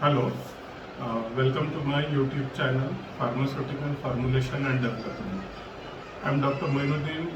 Hello, welcome to my YouTube channel Pharmaceutical Formulation and Development. I am Dr. Moinuddin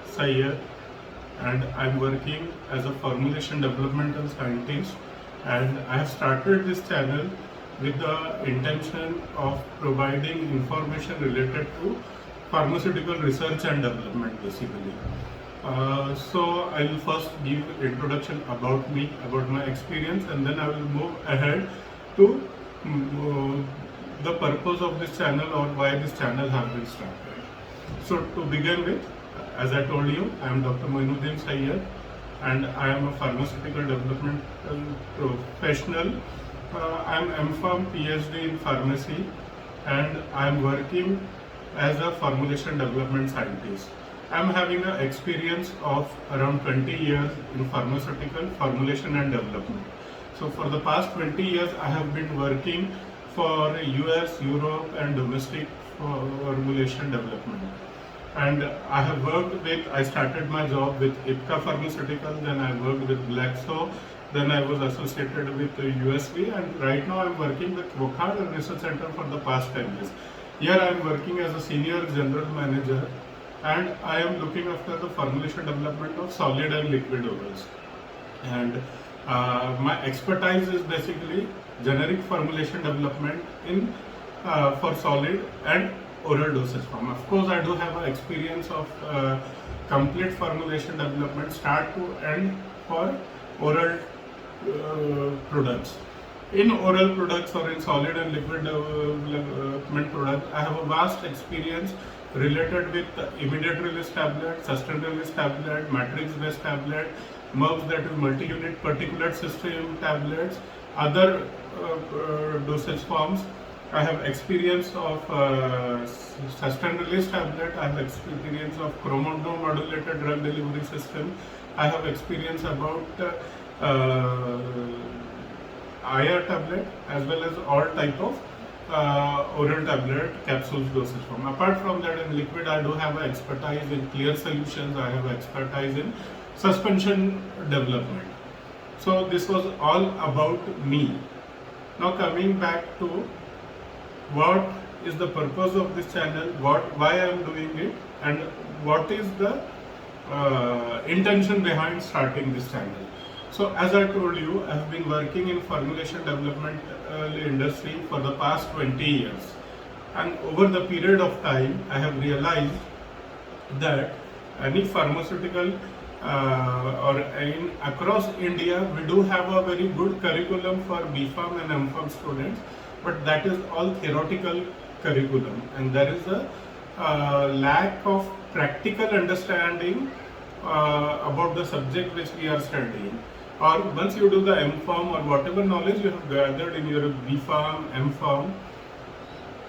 Sayyed and I am working as a formulation developmental scientist, and I have started this channel with the intention of providing information related to pharmaceutical research and development basically. So I will first give introduction about me, about my experience, and then I will move ahead to the purpose of this channel or why this channel has been started. So to begin with, as I told you, I am Dr. Moinuddin Sayyed and I am a pharmaceutical development professional. I am M.Pharm PhD in pharmacy and I am working as a formulation development scientist. I am having an experience of around 20 years in pharmaceutical formulation and development. So for the past 20 years, I have been working for US, Europe and domestic formulation development. And I started my job with Ipca Pharmaceuticals, then I worked with Glaxo, then I was associated with USV, and right now I'm working with Wokhar Research Center for the past 10 years. Here I am working as a senior general manager and I am looking after the formulation development of solid and liquid orals. And my expertise is basically generic formulation development in for solid and oral dosage form. Of course, I do have an experience of complete formulation development, start to end for oral products. In oral products or in solid and liquid development products, I have a vast experience related with immediate release tablet, sustained release tablet, matrix-based tablet, MUBS, that is multi-unit particulate system tablets, other dosage forms. I have experience of sustained release tablet. I have experience of chromodomodulated drug delivery system. I have experience about IR tablet as well as all type of oral tablet capsules dosage form. Apart from that, in liquid I do have expertise in clear solutions. I have expertise in suspension development. So this was all about me. Now coming back to what is the purpose of this channel, why I am doing it, and what is the intention behind starting this channel. So as I told you, I have been working in formulation development industry for the past 20 years, and over the period of time I have realized that any pharmaceutical across India we do have a very good curriculum for B.Pharm and M.Pharm students, but that is all theoretical curriculum, and there is a lack of practical understanding about the subject which we are studying. Or once you do the M.Pharm or whatever knowledge you have gathered in your B.Pharm, M.Pharm,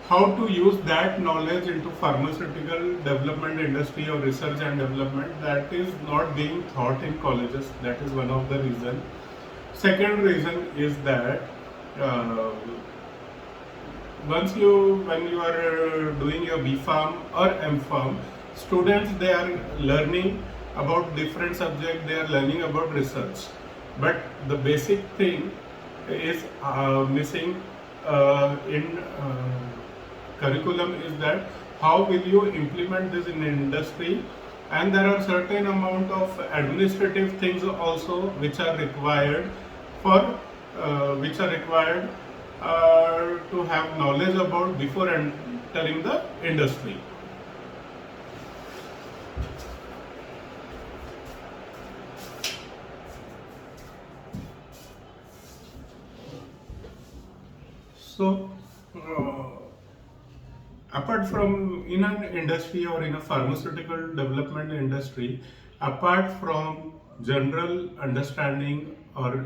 how to use that knowledge into pharmaceutical development industry or research and development, that is not being taught in colleges. That is one of the reason. Second reason is that when you are doing your B.Pharm or M.Pharm, students, they are learning about different subjects, they are learning about research, but the basic thing is missing in curriculum is that how will you implement this in industry, and there are certain amount of administrative things also which are required to have knowledge about before entering the industry. So apart from in an industry or in a pharmaceutical development industry, apart from general understanding or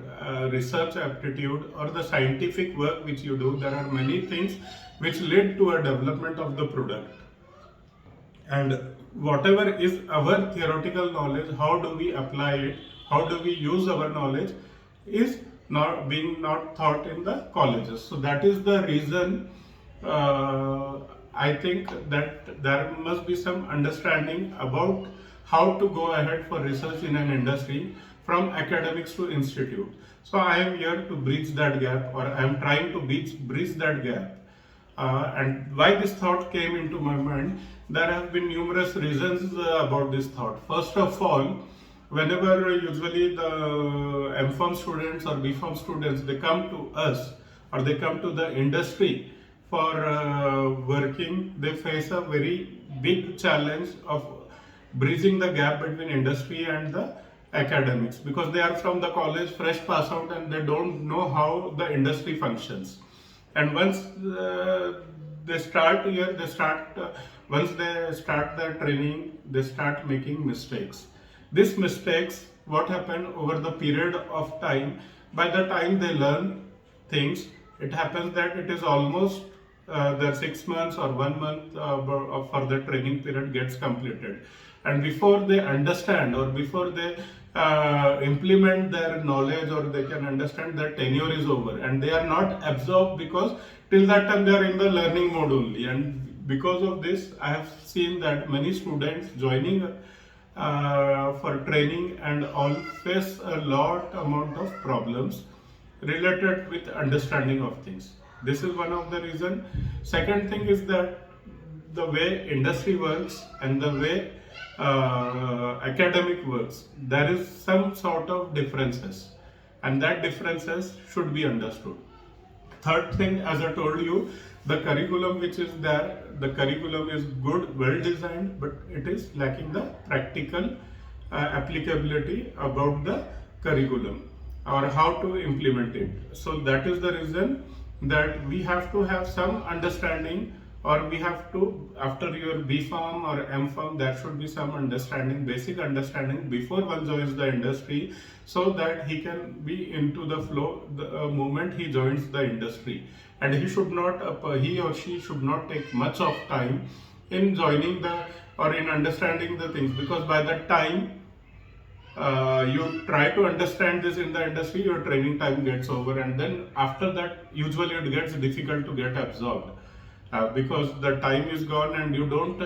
research aptitude or the scientific work which you do, there are many things which lead to a development of the product. And whatever is our theoretical knowledge, how do we apply it, how do we use our knowledge, is not taught in the colleges. So that is the reason I think that there must be some understanding about how to go ahead for research in an industry. from academics to institute. So I am here to bridge that gap, or I am trying to bridge that gap. And why this thought came into my mind, there have been numerous reasons about this thought. First of all, whenever usually the M.Pharm students or B.Pharm students, they come to us or they come to the industry for working, they face a very big challenge of bridging the gap between industry and the academics, because they are from the college fresh pass out and they don't know how the industry functions. And once they start here, once they start their training, they start making mistakes. These mistakes, what happen over the period of time, by the time they learn things, it happens that it is almost the 6 months or 1 month for the training period gets completed. And before they understand, or before they implement their knowledge, or they can understand, their tenure is over and they are not absorbed, because till that time they are in the learning mode only. And because of this, I have seen that many students joining for training and all face a lot amount of problems related with understanding of things. This is one of the reason. Second thing is that the way industry works and the way academic works, there is some sort of differences, and that differences should be understood. Third thing, as I told you, the curriculum which is there, the curriculum is good, well designed, but it is lacking the practical applicability about the curriculum or how to implement it. So that is the reason that we have to have some understanding, or we have to, after your B.Pharm or M.Pharm, there should be some understanding, basic understanding before one joins the industry, so that he can be into the flow the moment he joins the industry. And he should not, he or she should not take much of time in joining the, or in understanding the things, because by that time you try to understand this in the industry, your training time gets over, and then after that usually it gets difficult to get absorbed. Because the time is gone and you don't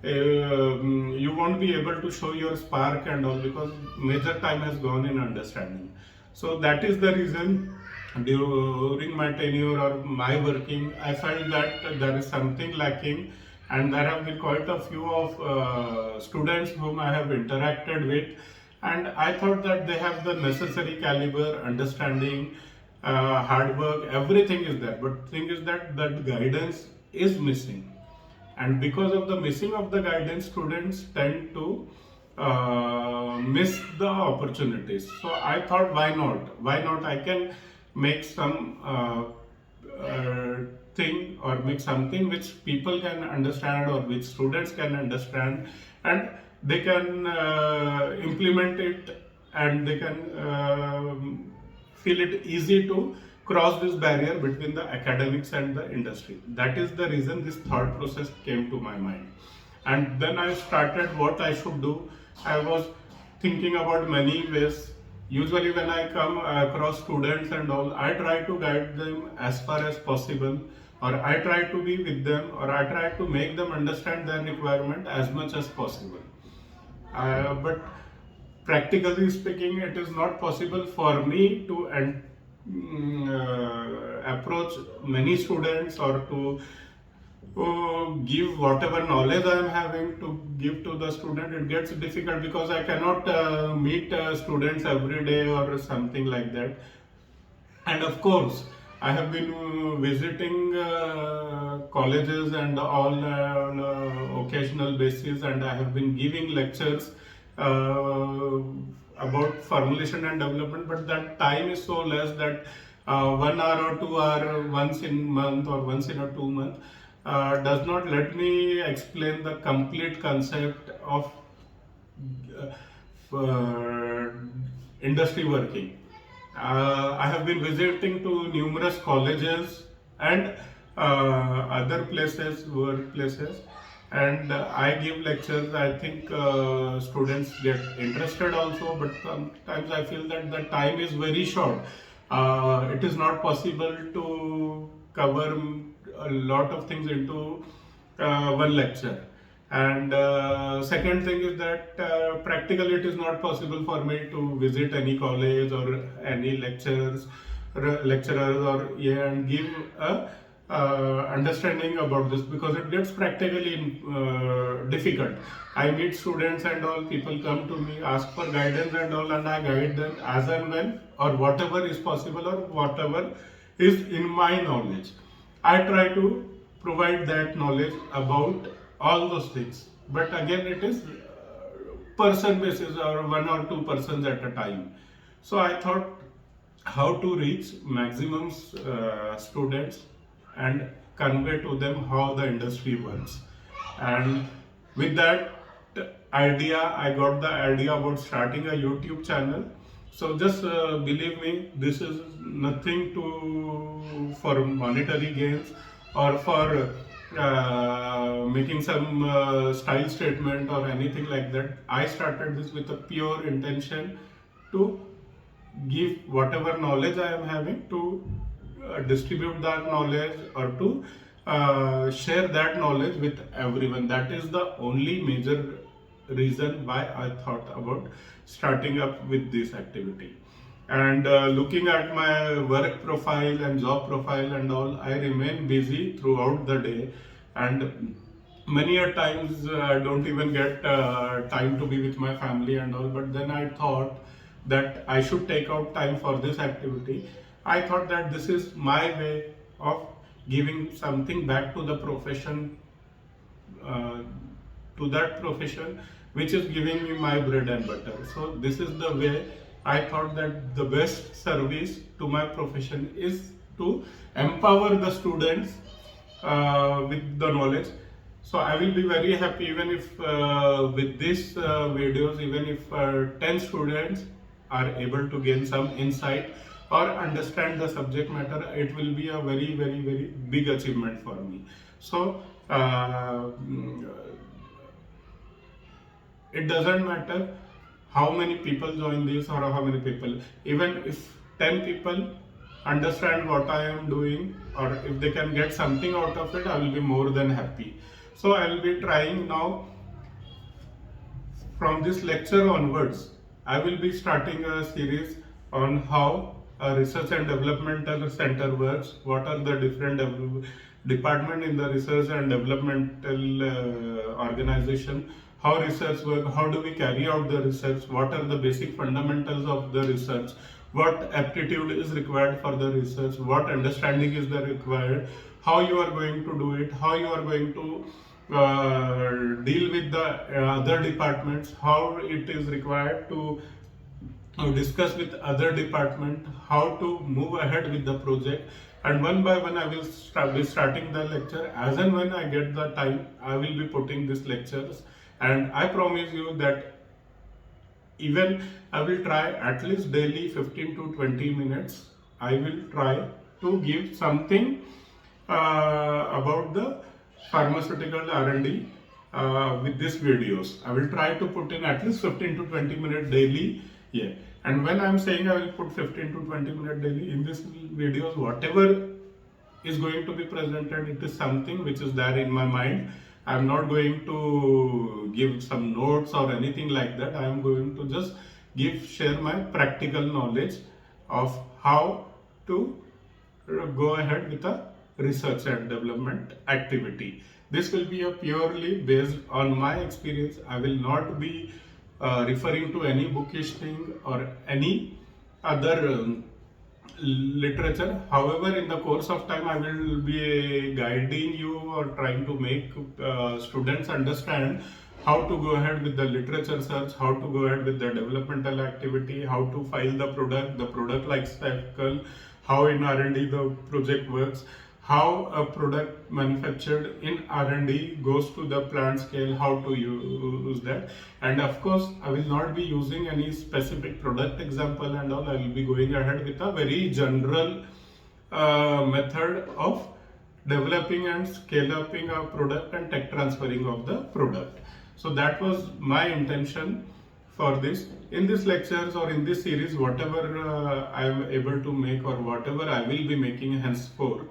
you won't be able to show your spark and all, because major time has gone in understanding. So that is the reason during my tenure or my working, I felt that there is something lacking, and there have been quite a few of students whom I have interacted with, and I thought that they have the necessary caliber, understanding, hard work, everything is there, but thing is that that guidance is missing. And because of the missing of the guidance, students tend to miss the opportunities. So I thought, why not I can make some thing, or make something which people can understand, or which students can understand, and they can implement it, and they can feel it easy to cross this barrier between the academics and the industry. That is the reason this thought process came to my mind. And then I started what I should do. I was thinking about many ways. Usually when I come across students and all, I try to guide them as far as possible, or I try to be with them, or I try to make them understand their requirement as much as possible. But practically speaking, it is not possible for me to approach many students, or to give whatever knowledge I am having to give to the student. It gets difficult because I cannot meet students every day or something like that. And of course, I have been visiting colleges and all on occasional basis, and I have been giving lectures about formulation and development, but that time is so less that 1 hour or 2 hour once in month or once in a 2 month does not let me explain the complete concept of industry working. I have been visiting to numerous colleges and other places, workplaces, and I give lectures. I think students get interested also, but sometimes I feel that the time is very short. It is not possible to cover a lot of things into one lecture. And second thing is that practically it is not possible for me to visit any college or any lecturers or yeah, and give a understanding about this, because it gets practically difficult. I meet students and all, people come to me, ask for guidance and all, and I guide them as and when, or whatever is possible, or whatever is in my knowledge. I try to provide that knowledge about all those things. But again, it is person basis, or one or two persons at a time. So I thought how to reach maximum students and convey to them how the industry works. And with that idea, I got the idea about starting a YouTube channel. So just believe me, this is nothing to for monetary gains or for making some style statement or anything like that. I started this with a pure intention to give whatever knowledge I am having, to distribute that knowledge, or to share that knowledge with everyone. That is the only major reason why I thought about starting up with this activity. And looking at my work profile and job profile and all, I remain busy throughout the day, and many a times I don't even get time to be with my family and all. But then I thought that I should take out time for this activity. I thought that this is my way of giving something back to the profession, uh, to that profession which is giving me my bread and butter. So this is the way I thought that the best service to my profession is to empower the students with the knowledge. So I will be very happy even if with these videos, even if 10 students are able to gain some insight or understand the subject matter, it will be a very, very, very big achievement for me. So it doesn't matter how many people join this or how many people, even if 10 people understand what I am doing, or if they can get something out of it, I will be more than happy. So I will be trying now. From this lecture onwards, I will be starting a series on how a research and developmental center works, what are the different department in the research and developmental organization, how research work, how do we carry out the research, what are the basic fundamentals of the research, what aptitude is required for the research, what understanding is the required, how you are going to do it, how you are going to deal with the other departments, how it is required to discuss with other department, how to move ahead with the project. And one by one I will be starting the lecture. As and when I get the time, I will be putting these lectures, and I promise you that even I will try at least daily 15 to 20 minutes. I will try to give something about the pharmaceutical R&D with these videos. I will try to put in at least 15 to 20 minutes daily. Yeah. And when I am saying I will put 15 to 20 minutes daily in these videos, whatever is going to be presented, it is something which is there in my mind. I am not going to give some notes or anything like that. I am going to just share my practical knowledge of how to go ahead with a research and development activity. This will be a purely based on my experience. I will not be referring to any bookish thing or any other literature. However, in the course of time, I will be guiding you or trying to make students understand how to go ahead with the literature search, how to go ahead with the developmental activity, how to file the product life cycle, how in R&D the project works, how a product manufactured in R&D goes to the plant scale, how to use that. And of course, I will not be using any specific product example and all. I will be going ahead with a very general method of developing and scale upping a product and tech transferring of the product. So that was my intention for this. In these lectures or in this series, whatever I am able to make or whatever I will be making henceforth,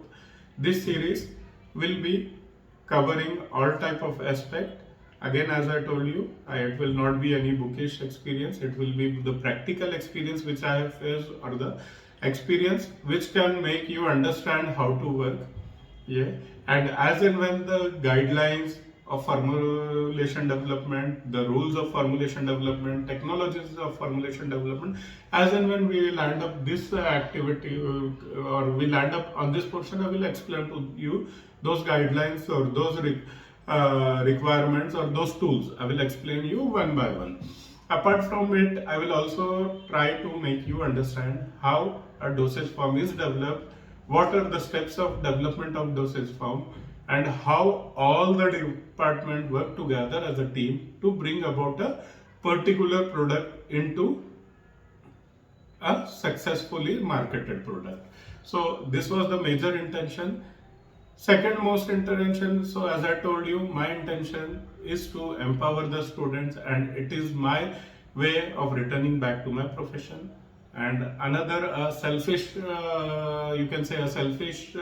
this series will be covering all type of aspect Again, as I told you, it will not be any bookish experience. It will be the practical experience which I have faced, or the experience which can make you understand how to work. Yeah, and as and when the guidelines of formulation development, the rules of formulation development, technologies of formulation development, as and when we land up this activity, or we land up on this portion, I will explain to you those guidelines or those requirements or those tools. I will explain you one by one. Apart from it, I will also try to make you understand how a dosage form is developed, what are the steps of development of dosage form, and how all the department work together as a team to bring about a particular product into a successfully marketed product. So this was the major intention. Second most intention, so as I told you, my intention is to empower the students, and it is my way of returning back to my profession. And another selfish, you can say a selfish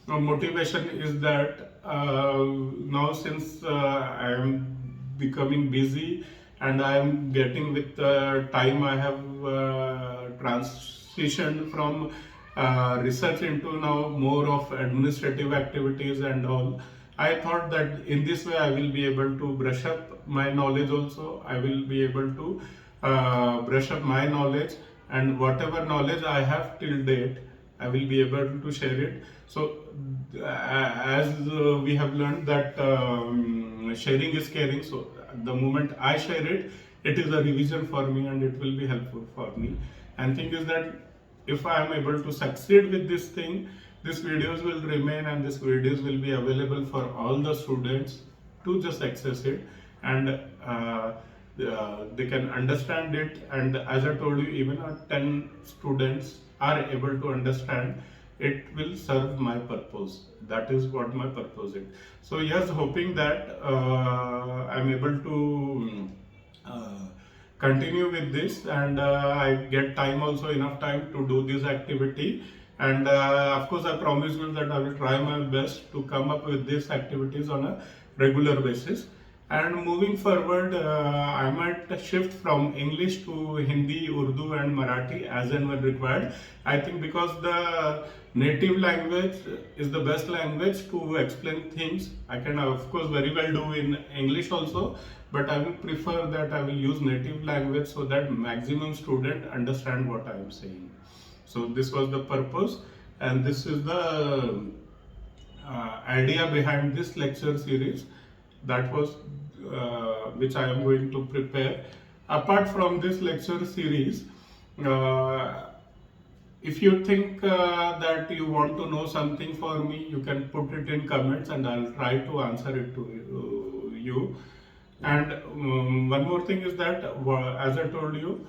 motivation is that now, since I am becoming busy and I am getting with time, I have transitioned from research into now more of administrative activities and all. I thought that in this way I will be able to brush up my knowledge also. I will be able to brush up my knowledge, and whatever knowledge I have till date, I will be able to share it. So as we have learned that sharing is caring. So the moment I share it, it is a revision for me and it will be helpful for me. And thing is that if I am able to succeed with this thing, these videos will remain and these videos will be available for all the students to just access it, and they can understand it. And as I told you, even 10 students are able to understand, it will serve my purpose. That is what my purpose is. So yes, hoping that I'm able to continue with this, and I get time also, enough time to do this activity. And of course I promise you that I will try my best to come up with these activities on a regular basis. And moving forward, I might shift from English to Hindi, Urdu and Marathi as and when required. I think because the native language is the best language to explain things. I can of course very well do in English also, but I will prefer that I will use native language so that maximum student understand what I am saying. So this was the purpose, and this is the idea behind this lecture series. That was which I am going to prepare. Apart from this lecture series, if you think that you want to know something for me, you can put it in comments and I'll try to answer it to you. And one more thing is that, as I told you,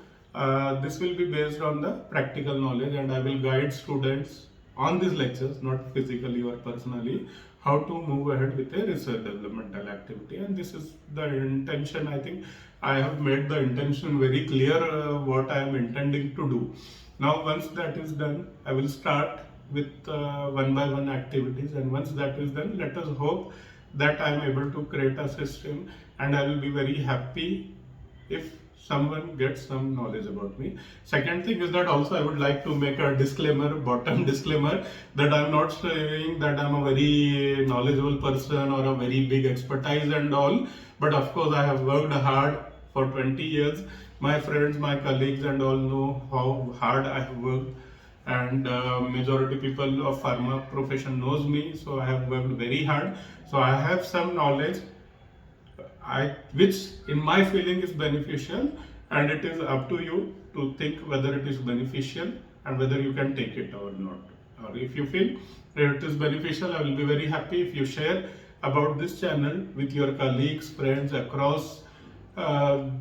this will be based on the practical knowledge, and I will guide students on these lectures, not physically or personally, how to move ahead with a research developmental activity. And this is the intention. I think I have made the intention very clear, what I am intending to do. Now once that is done, I will start with one by one activities, and once that is done, let us hope that I am able to create a system, and I will be very happy if someone gets some knowledge about me. Second thing is that also I would like to make a disclaimer, bottom disclaimer, that I am not saying that I am a very knowledgeable person or a very big expertise and all, but of course I have worked hard for 20 years. My friends, my colleagues and all know how hard I have worked, and majority people of pharma profession knows me, so I have worked very hard. So I have some knowledge which in my feeling is beneficial, and it is up to you to think whether it is beneficial and whether you can take it or not. Or if you feel that it is beneficial, I will be very happy if you share about this channel with your colleagues, friends across the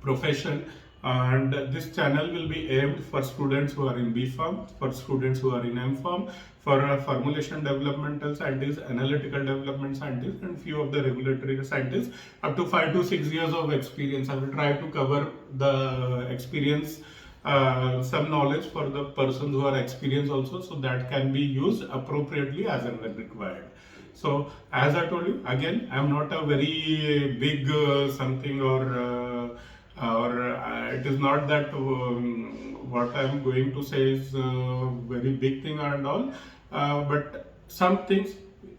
profession. And this channel will be aimed for students who are in B Pharm, for students who are in M Pharm, for formulation developmental scientists, analytical development scientists, and few of the regulatory scientists up to 5 to 6 years of experience. I will try to cover the experience, some knowledge for the persons who are experienced also, so that can be used appropriately as and when required. So as I told you, again, I'm not a very big something, or it is not that what I'm going to say is very big thing and all, but some things,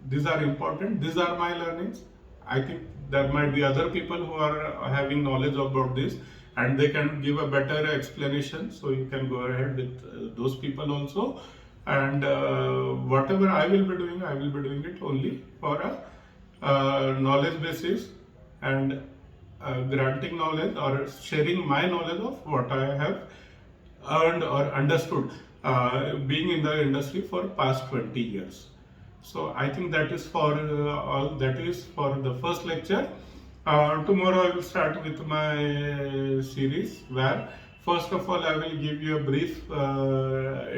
these are important, these are my learnings. I think there might be other people who are having knowledge about this and they can give a better explanation, so you can go ahead with those people also. And whatever I will be doing, I will be doing it only for a knowledge basis, and granting knowledge or sharing my knowledge of what I have earned or understood being in the industry for past 20 years. So I think that is for all, that is for the first lecture. Tomorrow I will start with my series where first of all I will give you a brief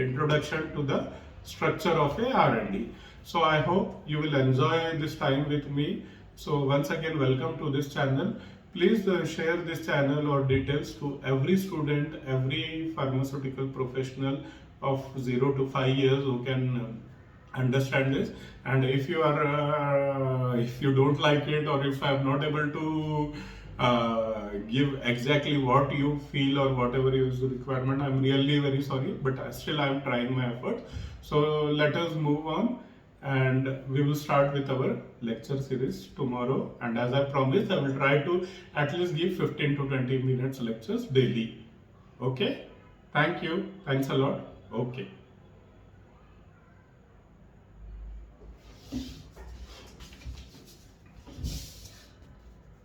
introduction to the structure of a R&D. So I hope you will enjoy this time with me. So once again, welcome to this channel. Please share this channel or details to every student, every pharmaceutical professional of 0 to 5 years who can understand this. And if you are if you don't like it, or if I'm not able to give exactly what you feel or whatever is the requirement, I'm really very sorry, but still I'm trying my efforts. So let us move on, and we will start with our lecture series tomorrow. And as I promised, I will try to at least give 15 to 20 minutes lectures daily. Okay, thank you, thanks a lot. Okay.